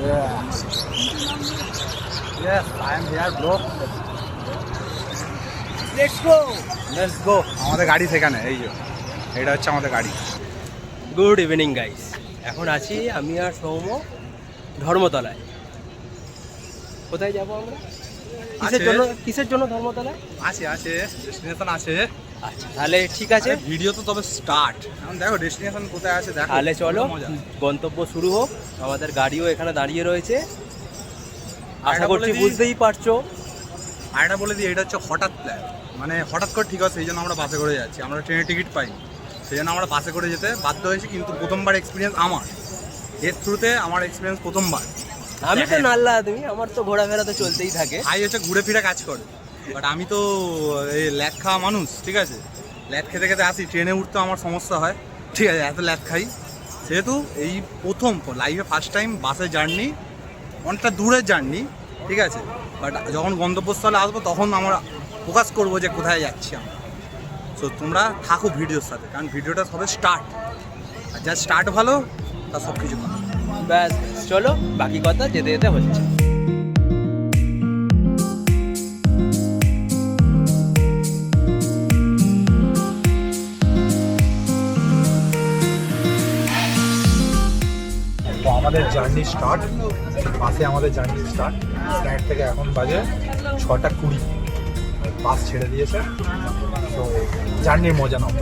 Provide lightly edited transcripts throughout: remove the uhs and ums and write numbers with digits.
Yes, I am here, bro. Let's go. Let's go. আমাদের গাড়ি সেখানে, এই যে এটা হচ্ছে আমাদের গাড়ি। গুড ইভিনিং গাইস, এখন আছি আমি আর সৌম ধর্মতলায়। কোথায় যাব আমরা? কিসের জন্য ধর্মতলায়? আছে ডেস্টিনেশন আছে। আচ্ছা তাহলে ঠিক আছে, ভিডিও তো তবে স্টার্ট। এখন দেখো ডেস্টিনেশন কোথায় আছে দেখো। তাহলে চলো গন্তব্য শুরু হোক। আমাদের গাড়িও এখানে দাঁড়িয়ে রয়েছে, আশা করছি বুঝতেই পারছো। আর এটা বলে দিই, এটা হচ্ছে হঠাৎ প্ল্যান, মানে হঠাৎ করে ঠিক আছে, সেই জন্য আমরা বাসে করে যাচ্ছি। আমরা ট্রেনের টিকিট পাইনি, সেই জন্য আমরা বাসে করে যেতে বাধ্য হয়েছি। কিন্তু প্রথমবার এক্সপিরিয়েন্স আমার, এর থ্রুতে আমার এক্সপিরিয়েন্স প্রথমবার। আমি তো নাল্লা আদমি, আমার তো ঘোরাফেরা তো চলতেই থাকে। ভাই হচ্ছে ঘুরে ফিরে কাজ করে, বাট আমি তো এই ল্যাদ খাওয়া মানুষ, ঠিক আছে। ল্যাদ খেতে খেতে আসি, ট্রেনে উঠতে আমার সমস্যা হয়, ঠিক আছে, এত ল্যাদ খাই। সেহেতু এই প্রথম লাইফে ফার্স্ট টাইম বাসে জার্নি, অনেকটা দূরের জার্নি, ঠিক আছে। বাট যখন গন্তব্যস্থলে আসবো তখন আমরা ফোকাস করবো যে কোথায় যাচ্ছি আমরা। সো তোমরা থাকো ভিডিওর সাথে, কারণ ভিডিওটা সবে স্টার্ট, আর যা স্টার্ট ভালো তা সব কিছু ভালো। ব্যাস চলো, বাকি কথা যেতে যেতে হচ্ছে। তো আমাদের জার্নি স্টার্ট, বাসে আমাদের জার্নি স্টার্ট। স্ট্যান্ড থেকে এখন বাজে 6:20, বাস ছেড়ে দিয়েছে। তো জার্নির মজা নাও।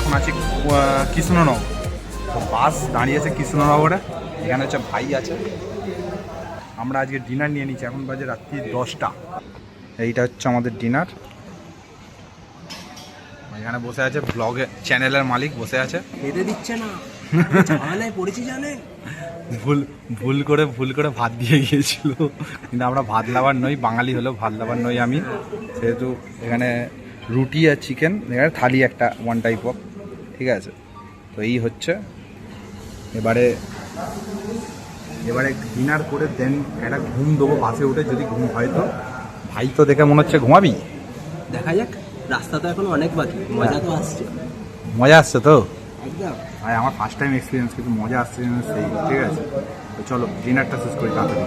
এখন আছি কৃষ্ণনগর। তো বাস দাঁড়িয়েছে কৃষ্ণনগরে, এখানে হচ্ছে ভাই আছে। আমরা আজকে ডিনার নিয়ে নিচ্ছি, এখন বাজে রাত্রি 10টা। এইটা হচ্ছে আমাদের ডিনার। এখানে বসে আছে ব্লগে চ্যানেলের মালিক বসে আছে, খেতে দিচ্ছে না, ঝামেলায় পড়েছি জানে। ভুল করে ভাত দিয়ে গিয়েছিল, কিন্তু আমরা ভাত লাভার নই, বাঙালি হলেও ভাত লাভার নই আমি। সেহেতু এখানে রুটি আর চিকেন, এখানে থালি একটা ওয়ান টাইপ অফ, ঠিক আছে। তো এই হচ্ছে এবারে ডিনার করে দেন একটা ঘুম দেবো বাসে উঠে, যদি ঘুম হয় তো। ভাই তো দেখে মনে হচ্ছে ঘুমাবি, দেখা যাক। রাস্তা তো এখন অনেক বাকি, মজা তো আসছে। মজা আসছে তো একদম। ভাই আমার ফার্স্ট টাইম এক্সপিরিয়েন্স, কিন্তু মজা আসছে সেই, ঠিক আছে। তো চলো ডিনারটা শেষ করি তাড়াতাড়ি।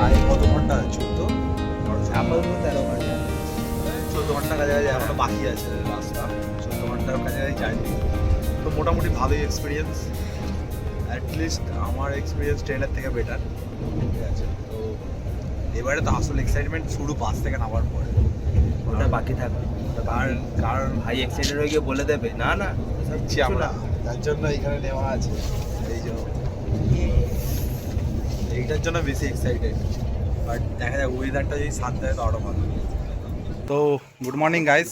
আর কত ঘন্টা? 14 ঘন্টা কাছাকাছি এখনো বাকি আছে রাস্তা, 14 ঘন্টার কাছাকাছি যায়নি। তো মোটামুটি ভালোই এক্সপিরিয়েন্স, অ্যাটলিস্ট আমার এক্সপিরিয়েন্স ট্রেনের থেকে বেটার, ঠিক আছে। তো এবারে তো আসল এক্সাইটমেন্ট শুরু বাস থেকে নামার পরে, ওটা বাকি থাকবে। কারণ ভাই এক্সাইটেড হয়ে গিয়ে বলে দেবে না না দিচ্ছি আমরা, তার জন্য এখানে নেওয়া আছে। এই জন্য এইটার জন্য বেশি এক্সাইটেড। বাট দেখা যায় ওয়েদারটা যদি সাথ দেয় তো আরও ভালো। তো good morning guys,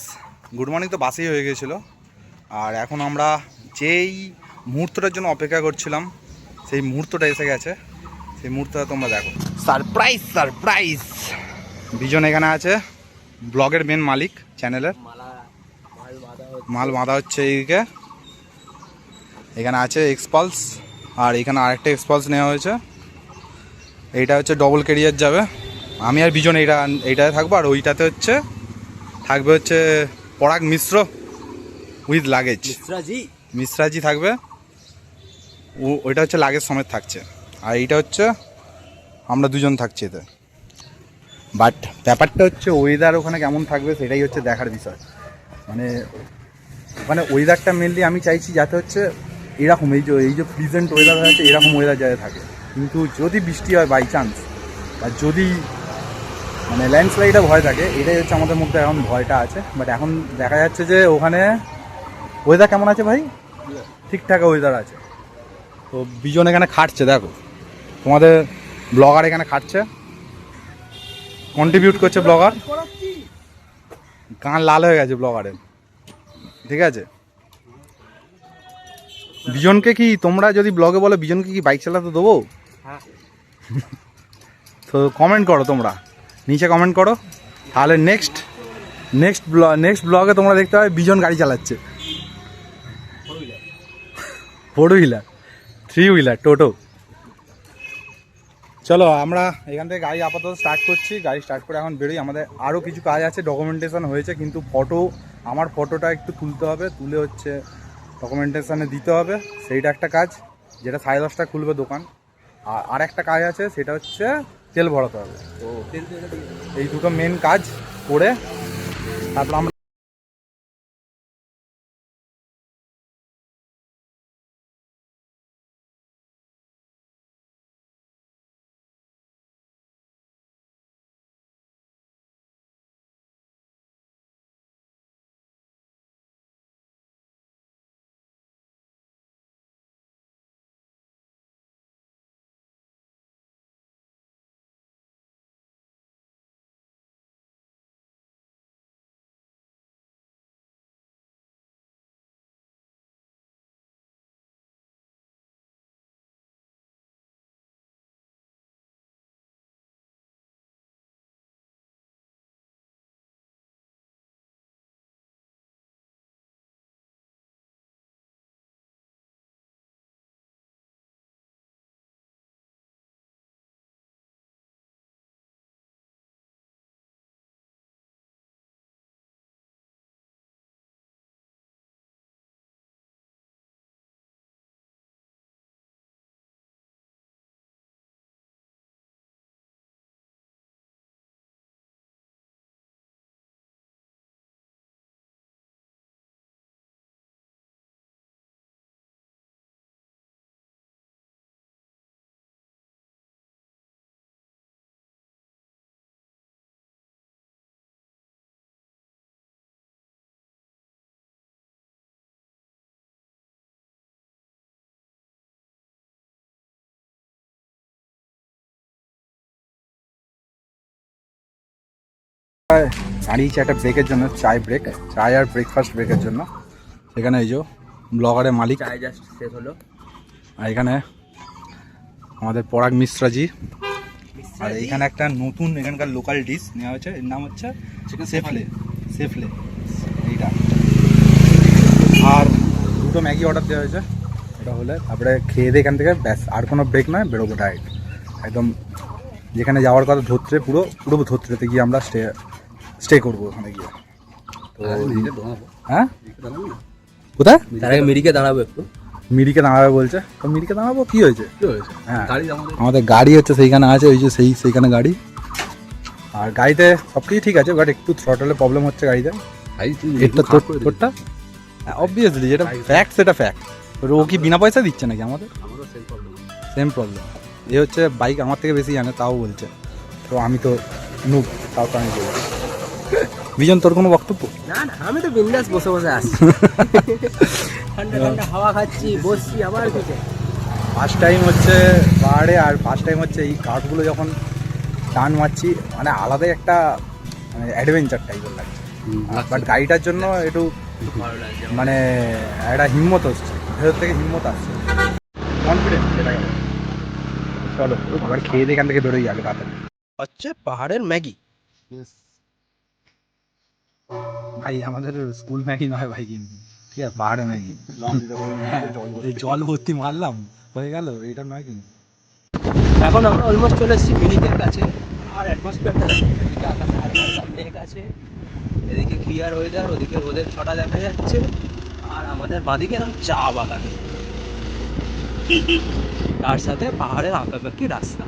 good morning তো বাসেই হয়ে গেছিলো। আর এখন আমরা যেই মুহূর্তটার জন্য অপেক্ষা করছিলাম, সেই মুহূর্তটা এসে গেছে। সেই মুহূর্তটা তোমরা দেখো। সারপ্রাইজ বিজন এখানে আছে, ব্লগের মেন মালিক চ্যানেলের। মাল বাঁধা হচ্ছে এইদিকে। এখানে আছে এক্সপালস, আর এখানে আরেকটা এক্সপালস নেওয়া হয়েছে। এইটা হচ্ছে ডবল ক্যারিয়ার যাবে। আমি আর বিজন এইটাতে থাকবো, আর ওইটাতে থাকবে হচ্ছে পরাগ মিশ্র উইথ লাগেজ। মিশ্রাজি থাকবে, ওইটা হচ্ছে লাগেজ সমেত থাকছে। আর এইটা হচ্ছে আমরা দুজন থাকছি এতে। বাট ব্যাপারটা হচ্ছে ওয়েদার ওখানে কেমন থাকবে সেটাই হচ্ছে দেখার বিষয়। মানে ওখানে ওয়েদারটা মেনলি আমি চাইছি যাতে হচ্ছে এরকম এই যে প্লিজেন্ট ওয়েদার আছে এরকম ওয়েদার যাতে থাকে। কিন্তু যদি বৃষ্টি হয় বাই চান্স বা যদি মানে ল্যান্ডস্লাইডে ভয় থাকে, এটাই হচ্ছে আমাদের মধ্যে এখন ভয়টা আছে। বাট এখন দেখা যাচ্ছে যে ওখানে ওয়েদার কেমন আছে ভাই, ঠিকঠাক ওয়েদার আছে। তো বিজন এখানে খাটছে, দেখো তোমাদের ব্লগার এখানে খাটছে, কন্ট্রিবিউট করছে ব্লগার। গান লাল হয়ে গেছে ব্লগারের, ঠিক আছে। বিজনকে কি তোমরা যদি ব্লগে বলো বিজনকে কি বাইক চালাতে দেবো? হ্যাঁ। তো কমেন্ট করো, তোমরা নিচে কমেন্ট করো, তাহলে নেক্সট ব্লগে তোমরা দেখতে পাবে বিজন গাড়ি চালাচ্ছে, 4 হুইলার 3 হুইলার টোটো। চলো আমরা এখান থেকে গাড়ি আপাতত স্টার্ট করছি। গাড়ি স্টার্ট করে এখন বেরোই। আমাদের আরও কিছু কাজ আছে, ডকুমেন্টেশন হয়েছে কিন্তু আমার ফটোটা একটু তুলতে হবে, তুলে হচ্ছে ডকুমেন্টেশনে দিতে হবে, সেইটা একটা কাজ, যেটা 10:30 খুলবে দোকান। আর একটা কাজ আছে, সেটা হচ্ছে তেল ভরাতে হবে। তো এই দুটো মেন কাজ করে তারপর আমরা দাঁড়িয়েছি একটা ব্রেকের জন্য, চায় আর ব্রেকফাস্ট ব্রেকের জন্য। সেখানে এই যে ব্লগারের মালিক, চায় জাস্ট শেষ হলো। আর এখানে আমাদের পরাগ মিশ্রাজি। আর এখানে একটা নতুন এখানকার লোকাল ডিশ নেওয়া হয়েছে, এর নাম হচ্ছে সেফলে এইটা। আর দুটো ম্যাগি অর্ডার দেওয়া হয়েছে, এটা হলে তারপরে খেয়ে দিয়ে এখান থেকে ব্যাস আর কোনো ব্রেক নয়, বেরোবো ডাইরেক্ট একদম যেখানে যাওয়ার কথা ধরতে, পুরো ধরতে গিয়ে আমরা স্টে করবো ওখানে গিয়ে। তো হ্যাঁ কোথায় তার আগে মিরিকে দাঁড়াবো একটু। মিরিকে দাঁড়াবে বলছে, তো মিরিকে দাঁড়াবো, কি হয়েছে? হ্যাঁ আমাদের গাড়ি হচ্ছে সেইখানে আছে, ওই যে সেইখানে গাড়ি। আর গাড়িতে সব কিছু ঠিক আছে, বাট একটু থ্রটলের প্রবলেম হচ্ছে গাড়িতে। এটা তোরটা অবভিয়াসলি যেটা ফ্যাক্ট সেটা ফ্যাক্ট। ও কি বিনা পয়সা দিচ্ছে নাকি আমাদের? Same problem. এ হচ্ছে বাইক আমার থেকে বেশি জানে, তাও বলছে। তো আমি তো নুব, তাও তো আমি বলছি। বিজন তোর কোনো বক্তব্য? না আমি তো বিন্দাস বসে আসছি, ঠান্ডা ঠান্ডা হাওয়া খাচ্ছি, বসছি, আবার কিছু। ফার্স্ট টাইম হচ্ছে পাহাড়ে, আর ফার্স্ট টাইম হচ্ছে এই কাঠগুলো যখন টান মারছি, মানে আলাদাই একটা মানে অ্যাডভেঞ্চার টাইপের লাগছে। বাট গাড়িটার জন্য একটু ভালো লাগছে মানে একটা হিম্মত হচ্ছে, ভেতর থেকে হিম্মত আসছে, কনফিডেন্স সেটা গেল। চলো এবার খেয়ে দিয়ে এখান থেকে বেরোই আগে তাড়াতাড়ি। হচ্ছে পাহাড়ের ম্যাগি। ভাই আমাদের স্কুল ম্যাগি নয় ভাই, কিন্তু ঠিক আছে পাহাড়ে ম্যাগি জল ভর্তি মারলাম হয়ে গেল, এটা নয় কিন্তু। এখন আমরা অলমোস্ট চলে এসেছি মিরিকের কাছে। আর অ্যাটমসফিয়ারটা এদিকে আকাশে হালকা হালকা মেঘ আছে, এদিকে ক্লিয়ার ওয়েদার, ওদিকে রোদের ছটা দেখা যাচ্ছে। আর আমাদের বাঁদিকে এরকম চা বাগান, তার সাথে পাহাড়ের আঁকাবাঁকি রাস্তা।